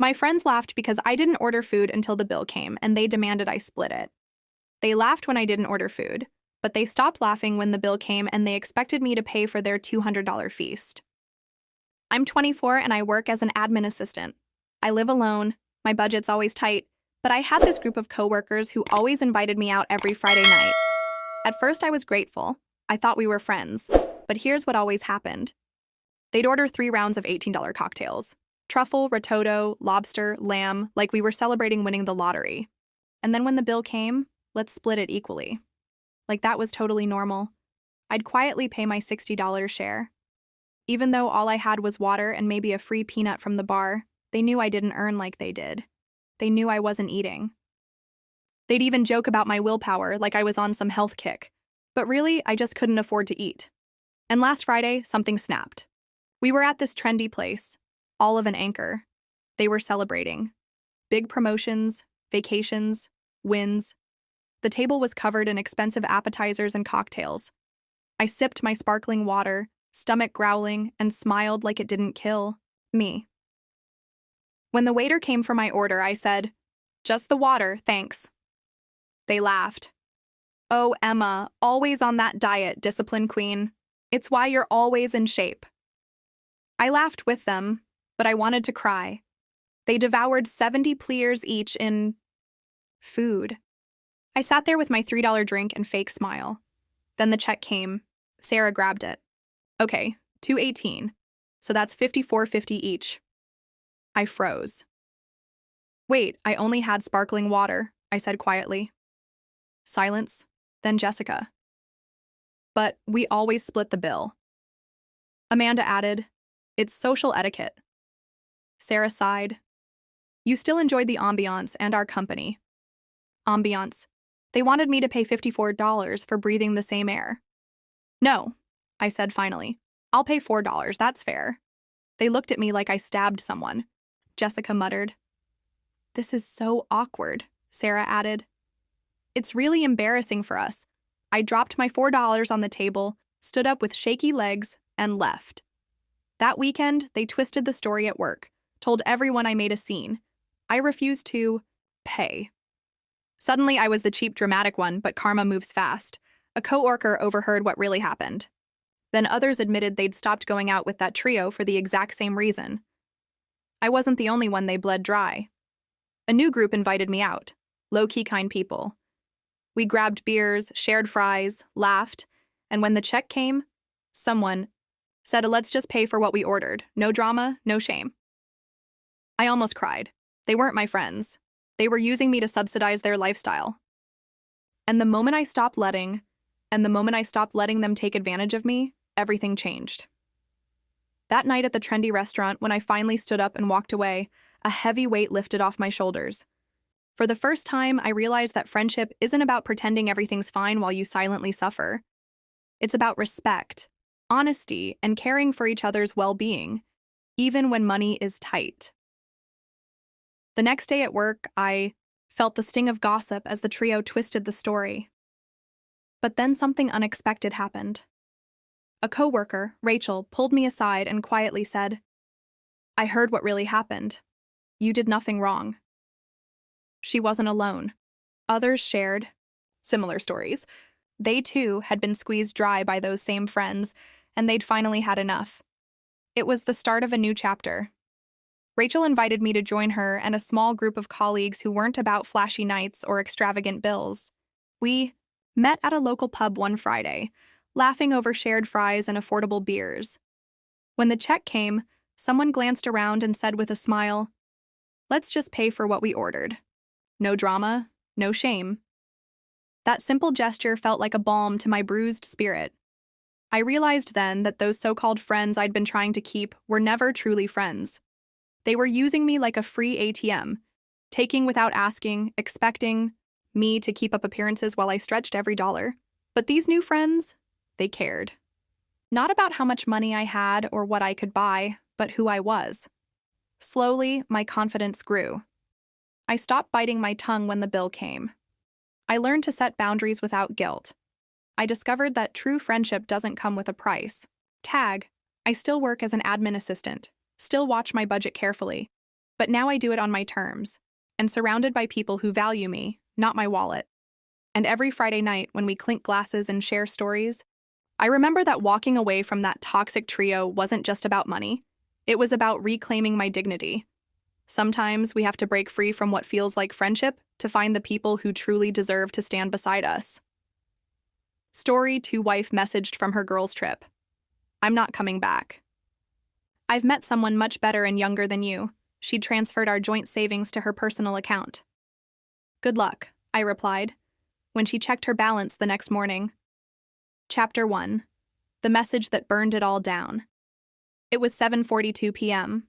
My friends laughed because I didn't order food until the bill came, and they demanded I split it. They laughed when I didn't order food, but they stopped laughing when the bill came and they expected me to pay for their $200 feast. I'm 24 and I work as an admin assistant. I live alone, my budget's always tight, but I had this group of coworkers who always invited me out every Friday night. At first I was grateful. I thought we were friends, but here's what always happened. They'd order 3 rounds of $18 cocktails. Truffle, risotto, lobster, lamb, like we were celebrating winning the lottery. And then when the bill came, let's split it equally. Like that was totally normal. I'd quietly pay my $60 share. Even though all I had was water and maybe a free peanut from the bar, they knew I didn't earn like they did. They knew I wasn't eating. They'd even joke about my willpower like I was on some health kick. But really, I just couldn't afford to eat. And last Friday, something snapped. We were at this trendy place, Olive and Anchor. They were celebrating. Big promotions, vacations, wins. The table was covered in expensive appetizers and cocktails. I sipped my sparkling water, stomach growling, and smiled like it didn't kill me. When the waiter came for my order, I said, "Just the water, thanks." They laughed. "Oh, Emma, always on that diet, discipline queen. It's why you're always in shape." I laughed with them, but I wanted to cry. They devoured 70 pliers each in food. I sat there with my $3 drink and fake smile. Then the check came. Sarah grabbed it. Okay, $218. So that's $54.50 each. I froze. "Wait, I only had sparkling water," I said quietly. Silence, then Jessica. "But we always split the bill." Amanda added, "It's social etiquette." Sarah sighed. "You still enjoyed the ambiance and our company." Ambiance. They wanted me to pay $54 for breathing the same air. "No," I said finally. "I'll pay $4, that's fair." They looked at me like I stabbed someone. Jessica muttered. "This is so awkward," Sarah added. "It's really embarrassing for us." I dropped my $4 on the table, stood up with shaky legs, and left. That weekend, they twisted the story at work, told everyone I made a scene. I refused to pay. Suddenly, I was the cheap, dramatic one, but karma moves fast. A coworker overheard what really happened. Then others admitted they'd stopped going out with that trio for the exact same reason. I wasn't the only one they bled dry. A new group invited me out. Low-key kind people. We grabbed beers, shared fries, laughed, and when the check came, someone said, "Let's just pay for what we ordered. No drama, no shame." I almost cried. They weren't my friends. They were using me to subsidize their lifestyle. And the moment I stopped letting them take advantage of me, everything changed. That night at the trendy restaurant, when I finally stood up and walked away, a heavy weight lifted off my shoulders. For the first time, I realized that friendship isn't about pretending everything's fine while you silently suffer. It's about respect, honesty, and caring for each other's well-being, even when money is tight. The next day at work, I felt the sting of gossip as the trio twisted the story. But then something unexpected happened. A coworker, Rachel, pulled me aside and quietly said, "I heard what really happened. You did nothing wrong." She wasn't alone. Others shared similar stories. They too had been squeezed dry by those same friends, and they'd finally had enough. It was the start of a new chapter. Rachel invited me to join her and a small group of colleagues who weren't about flashy nights or extravagant bills. We met at a local pub one Friday, laughing over shared fries and affordable beers. When the check came, someone glanced around and said with a smile, "Let's just pay for what we ordered. No drama, no shame." That simple gesture felt like a balm to my bruised spirit. I realized then that those so-called friends I'd been trying to keep were never truly friends. They were using me like a free ATM, taking without asking, expecting me to keep up appearances while I stretched every dollar. But these new friends, they cared. Not about how much money I had or what I could buy, but who I was. Slowly, my confidence grew. I stopped biting my tongue when the bill came. I learned to set boundaries without guilt. I discovered that true friendship doesn't come with a price. I still work as an admin assistant, still watch my budget carefully, But now I do it on my terms, and surrounded by people who value me, not my wallet. And every Friday night, when we clink glasses and share stories, I remember that walking away from that toxic trio wasn't just about money. It was about reclaiming my dignity. Sometimes we have to break free from what feels like friendship to find the people who truly deserve to stand beside us. Story 2 wife messaged from her girls' trip. I'm not coming back. I've met someone much better and younger than you. She transferred our joint savings to her personal account. Good luck, I replied, when she checked her balance the next morning. Chapter 1. The message that burned it all down. It was 7:42 p.m.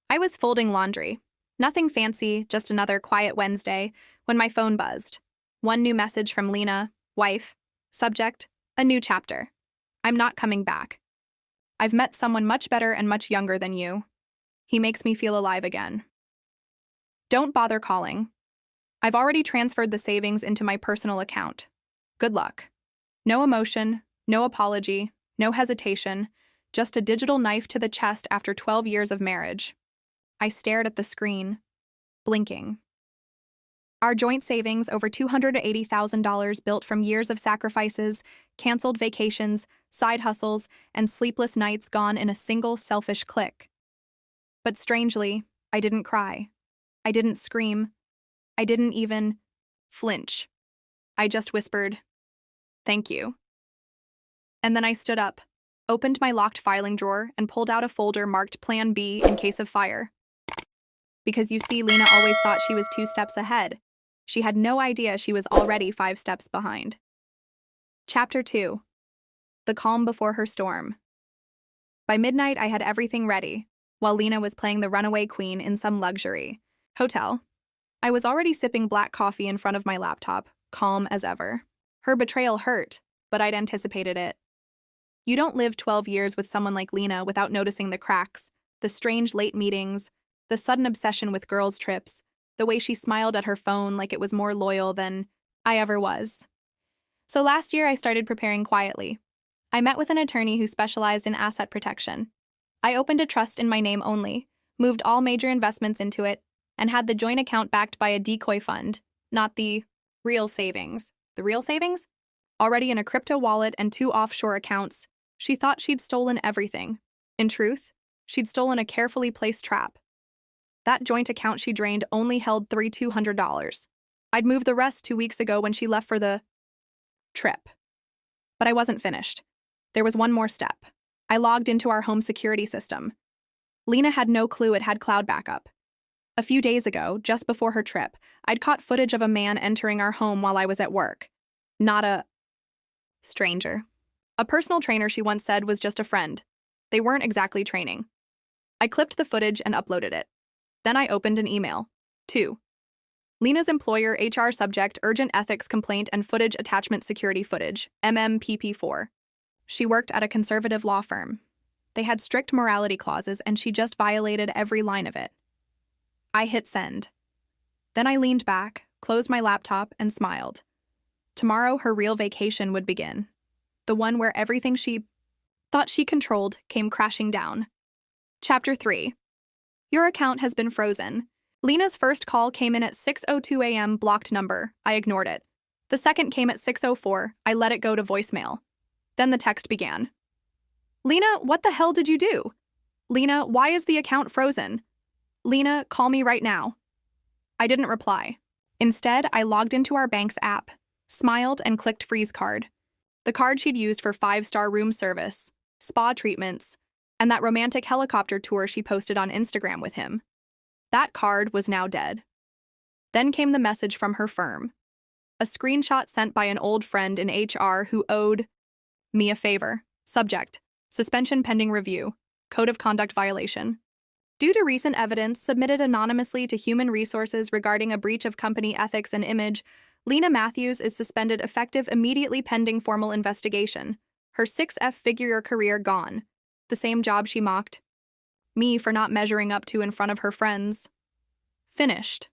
I was folding laundry. Nothing fancy, just another quiet Wednesday, when my phone buzzed. One new message from Lena, wife. Subject, a new chapter. I'm not coming back. I've met someone much better and much younger than you. He makes me feel alive again. Don't bother calling. I've already transferred the savings into my personal account. Good luck. No emotion, no apology, no hesitation, just a digital knife to the chest after 12 years of marriage. I stared at the screen, blinking. Our joint savings, over $280,000 built from years of sacrifices, canceled vacations, side hustles, and sleepless nights gone in a single selfish click. But strangely, I didn't cry. I didn't scream. I didn't even flinch. I just whispered, "Thank you." And then I stood up, opened my locked filing drawer, and pulled out a folder marked Plan B in case of fire. Because you see, Lena always thought she was 2 steps ahead. She had no idea she was already 5 steps behind. Chapter 2. The calm before her storm. By midnight, I had everything ready, while Lena was playing the runaway queen in some luxury hotel. I was already sipping black coffee in front of my laptop, calm as ever. Her betrayal hurt, but I'd anticipated it. You don't live 12 years with someone like Lena without noticing the cracks, the strange late meetings, the sudden obsession with girls' trips, the way she smiled at her phone like it was more loyal than I ever was. So last year, I started preparing quietly. I met with an attorney who specialized in asset protection. I opened a trust in my name only, moved all major investments into it, and had the joint account backed by a decoy fund, not the real savings. The real savings? Already in a crypto wallet and 2 offshore accounts, she thought she'd stolen everything. In truth, she'd stolen a carefully placed trap. That joint account she drained only held $200. I'd moved the rest 2 weeks ago when she left for the trip. But I wasn't finished. There was one more step. I logged into our home security system. Lena had no clue it had cloud backup. A few days ago, just before her trip, I'd caught footage of a man entering our home while I was at work. Not a stranger. A personal trainer she once said was just a friend. They weren't exactly training. I clipped the footage and uploaded it. Then I opened an email. 2. Lena's employer, HR subject, urgent ethics complaint and footage attachment security footage, MMPP4. She worked at a conservative law firm. They had strict morality clauses and she just violated every line of it. I hit send. Then I leaned back, closed my laptop, and smiled. Tomorrow, her real vacation would begin. The one where everything she thought she controlled came crashing down. Chapter 3. Your account has been frozen. Lena's first call came in at 6:02 a.m. blocked number. I ignored it. The second came at 6:04. I let it go to voicemail. Then the text began. Lena, what the hell did you do? Lena, why is the account frozen? Lena, call me right now. I didn't reply. Instead, I logged into our bank's app, smiled, and clicked freeze card. The card she'd used for 5-star room service, spa treatments, and that romantic helicopter tour she posted on Instagram with him. That card was now dead. Then came the message from her firm. A screenshot sent by an old friend in HR who owed me a favor. Subject: suspension pending review. Code of conduct violation. Due to recent evidence submitted anonymously to Human Resources regarding a breach of company ethics and image, Lena Matthews is suspended effective immediately pending formal investigation. Her 6-figure career gone. The same job she mocked me for not measuring up to in front of her friends. Finished.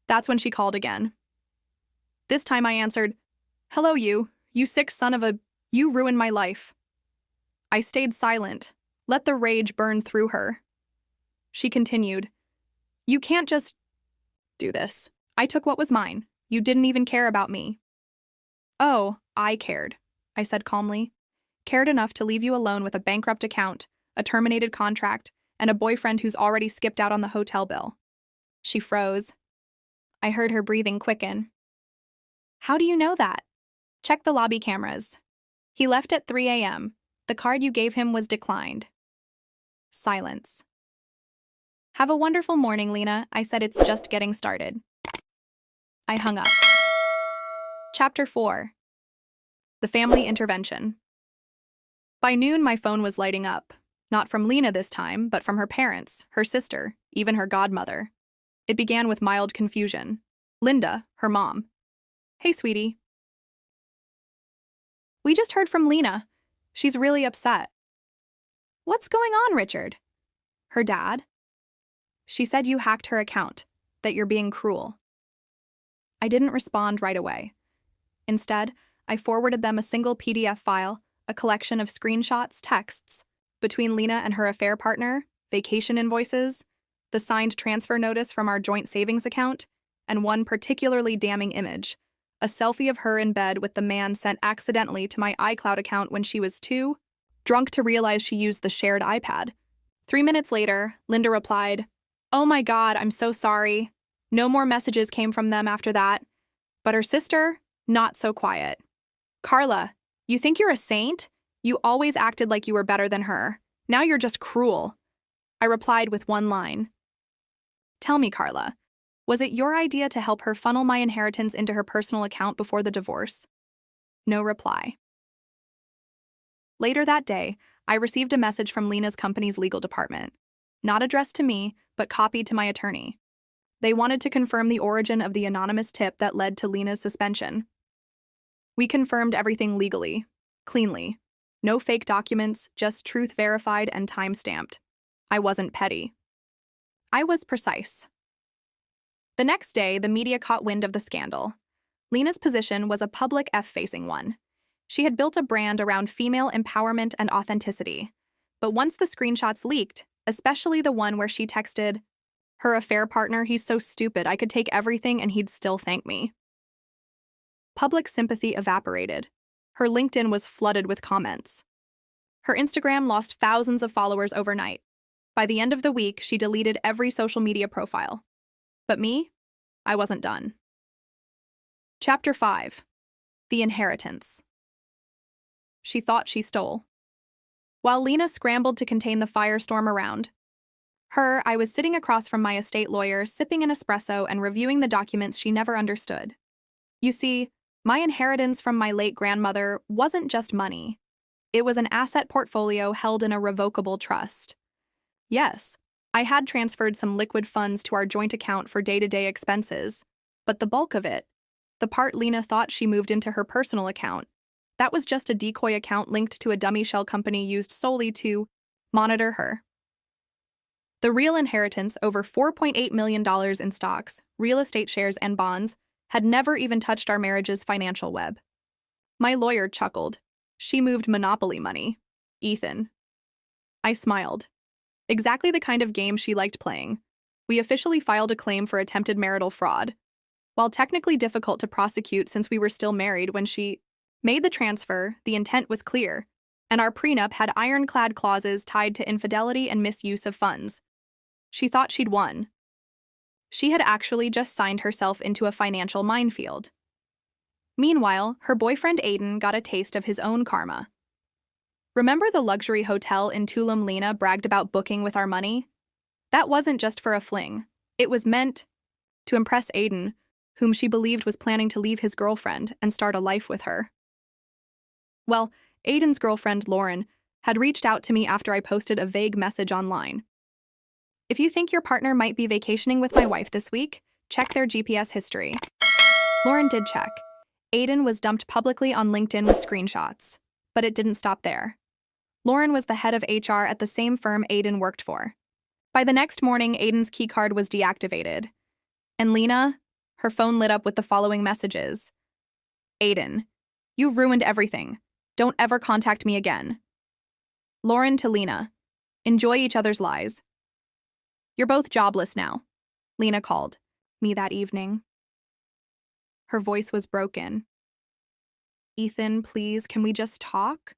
That's when she called again. This time I answered, "Hello, you sick son of a, you ruined my life." I stayed silent, let the rage burn through her. She continued, You can't just do this. I took what was mine. You didn't even care about me. Oh, I cared, I said calmly. Cared enough to leave you alone with a bankrupt account, a terminated contract, and a boyfriend who's already skipped out on the hotel bill. She froze. I heard her breathing quicken. How do you know that? Check the lobby cameras. He left at 3 a.m. The card you gave him was declined. Silence. Have a wonderful morning, Lena. I said it's just getting started. I hung up. Chapter 4. The Family Intervention. By noon, my phone was lighting up. Not from Lena this time, but from her parents, her sister, even her godmother. It began with mild confusion. Linda, her mom. Hey, sweetie. We just heard from Lena. She's really upset. What's going on, Richard? Her dad. She said you hacked her account, that you're being cruel. I didn't respond right away. Instead, I forwarded them a single PDF file, a collection of screenshots, texts, between Lena and her affair partner, vacation invoices, the signed transfer notice from our joint savings account, and one particularly damning image, a selfie of her in bed with the man sent accidentally to my iCloud account when she was 2, drunk to realize she used the shared iPad. 3 minutes later, Linda replied, "Oh my God, I'm so sorry." No more messages came from them after that. But her sister, not so quiet. Carla, you think you're a saint? You always acted like you were better than her. Now you're just cruel. I replied with one line. Tell me, Carla, was it your idea to help her funnel my inheritance into her personal account before the divorce? No reply. Later that day, I received a message from Lena's company's legal department, not addressed to me, but copied to my attorney. They wanted to confirm the origin of the anonymous tip that led to Lena's suspension. We confirmed everything legally, cleanly. No fake documents, just truth verified and time-stamped. I wasn't petty. I was precise. The next day, the media caught wind of the scandal. Lena's position was a public F-facing one. She had built a brand around female empowerment and authenticity. But once the screenshots leaked, especially the one where she texted, her affair partner, he's so stupid, I could take everything and he'd still thank me. Public sympathy evaporated. Her LinkedIn was flooded with comments. Her Instagram lost thousands of followers overnight. By the end of the week, she deleted every social media profile. But me? I wasn't done. Chapter 5. The Inheritance. She thought she stole. While Lena scrambled to contain the firestorm around her, I was sitting across from my estate lawyer, sipping an espresso and reviewing the documents she never understood. You see, my inheritance from my late grandmother wasn't just money. It was an asset portfolio held in a revocable trust. Yes, I had transferred some liquid funds to our joint account for day-to-day expenses, but the bulk of it, the part Lena thought she moved into her personal account, that was just a decoy account linked to a dummy shell company used solely to monitor her. The real inheritance, over $4.8 million in stocks, real estate shares, and bonds, had never even touched our marriage's financial web. My lawyer chuckled. She moved Monopoly money. Ethan. I smiled. Exactly the kind of game she liked playing. We officially filed a claim for attempted marital fraud. While technically difficult to prosecute since we were still married when she made the transfer, the intent was clear, and our prenup had ironclad clauses tied to infidelity and misuse of funds. She thought she'd won. She had actually just signed herself into a financial minefield. Meanwhile, her boyfriend Aiden got a taste of his own karma. Remember the luxury hotel in Tulum Lena bragged about booking with our money? That wasn't just for a fling. It was meant to impress Aiden, whom she believed was planning to leave his girlfriend and start a life with her. Well, Aiden's girlfriend, Lauren, had reached out to me after I posted a vague message online. If you think your partner might be vacationing with my wife this week, check their GPS history. Lauren did check. Aiden was dumped publicly on LinkedIn with screenshots. But it didn't stop there. Lauren was the head of HR at the same firm Aiden worked for. By the next morning, Aiden's keycard was deactivated. And Lena, her phone lit up with the following messages. Aiden, you've ruined everything. Don't ever contact me again. Lauren to Lena, enjoy each other's lies. You're both jobless now. Lena called me that evening. Her voice was broken. "Ethan, please, can we just talk?"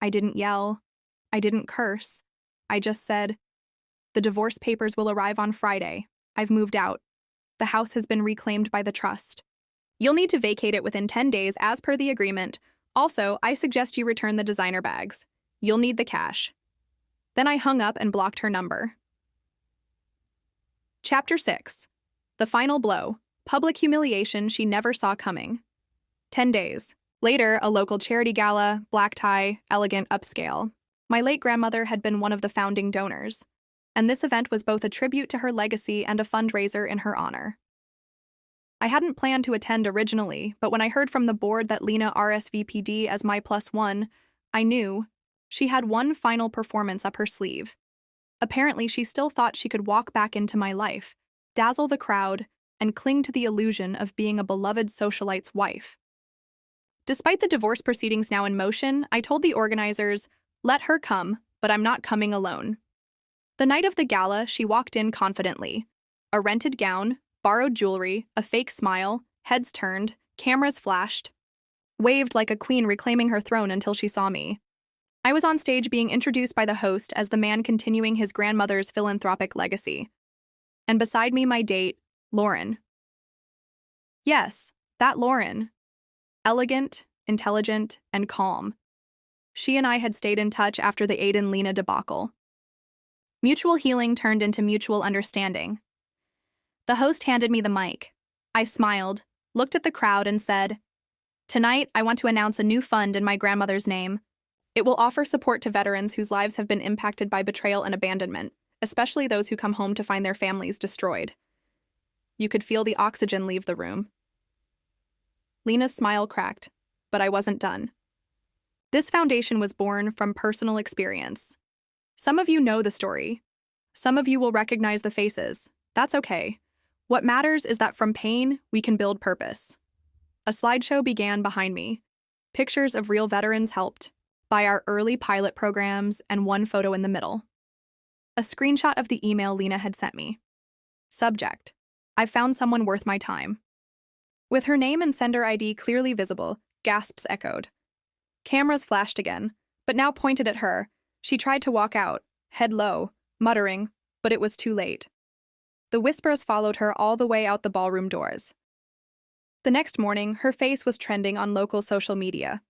I didn't yell. I didn't curse. I just said, "The divorce papers will arrive on Friday. I've moved out. The house has been reclaimed by the trust. You'll need to vacate it within 10 days as per the agreement. Also, I suggest you return the designer bags. You'll need the cash." Then I hung up and blocked her number. Chapter 6. The Final Blow. Public humiliation she never saw coming. 10 days. Later, a local charity gala, black tie, elegant upscale. My late grandmother had been one of the founding donors, and this event was both a tribute to her legacy and a fundraiser in her honor. I hadn't planned to attend originally, but when I heard from the board that Lena RSVP'd as my +1, I knew she had one final performance up her sleeve. Apparently, she still thought she could walk back into my life, dazzle the crowd, and cling to the illusion of being a beloved socialite's wife. Despite the divorce proceedings now in motion, I told the organizers, "Let her come, but I'm not coming alone." The night of the gala, she walked in confidently. A rented gown, borrowed jewelry, a fake smile, heads turned, cameras flashed, waved like a queen reclaiming her throne until she saw me. I was on stage being introduced by the host as the man continuing his grandmother's philanthropic legacy. And beside me, my date, Lauren. Yes, that Lauren. Elegant, intelligent, and calm. She and I had stayed in touch after the Aiden-Lena debacle. Mutual healing turned into mutual understanding. The host handed me the mic. I smiled, looked at the crowd, and said, "Tonight, I want to announce a new fund in my grandmother's name. It will offer support to veterans whose lives have been impacted by betrayal and abandonment, especially those who come home to find their families destroyed." You could feel the oxygen leave the room. Lena's smile cracked, but I wasn't done. This foundation was born from personal experience. Some of you know the story. Some of you will recognize the faces. That's okay. What matters is that from pain, we can build purpose. A slideshow began behind me. Pictures of real veterans helped by our early pilot programs and one photo in the middle. A screenshot of the email Lena had sent me. Subject: I found someone worth my time. With her name and sender ID clearly visible, gasps echoed. Cameras flashed again, but now pointed at her. She tried to walk out, head low, muttering, but it was too late. The whispers followed her all the way out the ballroom doors. The next morning, her face was trending on local social media.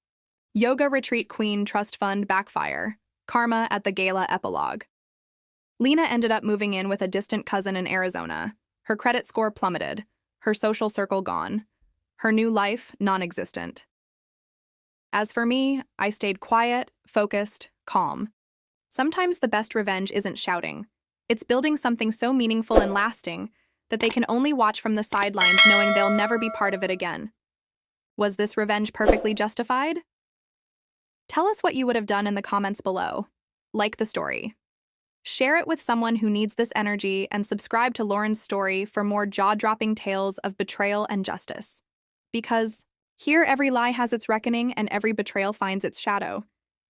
Yoga Retreat Queen Trust Fund backfire. Karma at the gala epilogue. Lena ended up moving in with a distant cousin in Arizona. Her credit score plummeted. Her social circle gone. Her new life non-existent. As for me, I stayed quiet, focused, calm. Sometimes the best revenge isn't shouting. It's building something so meaningful and lasting that they can only watch from the sidelines knowing they'll never be part of it again. Was this revenge perfectly justified? Tell us what you would have done in the comments below. Like the story. Share it with someone who needs this energy, and subscribe to Lauren's story for more jaw-dropping tales of betrayal and justice. Because here every lie has its reckoning and every betrayal finds its shadow.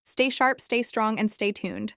Stay sharp, stay strong, and stay tuned.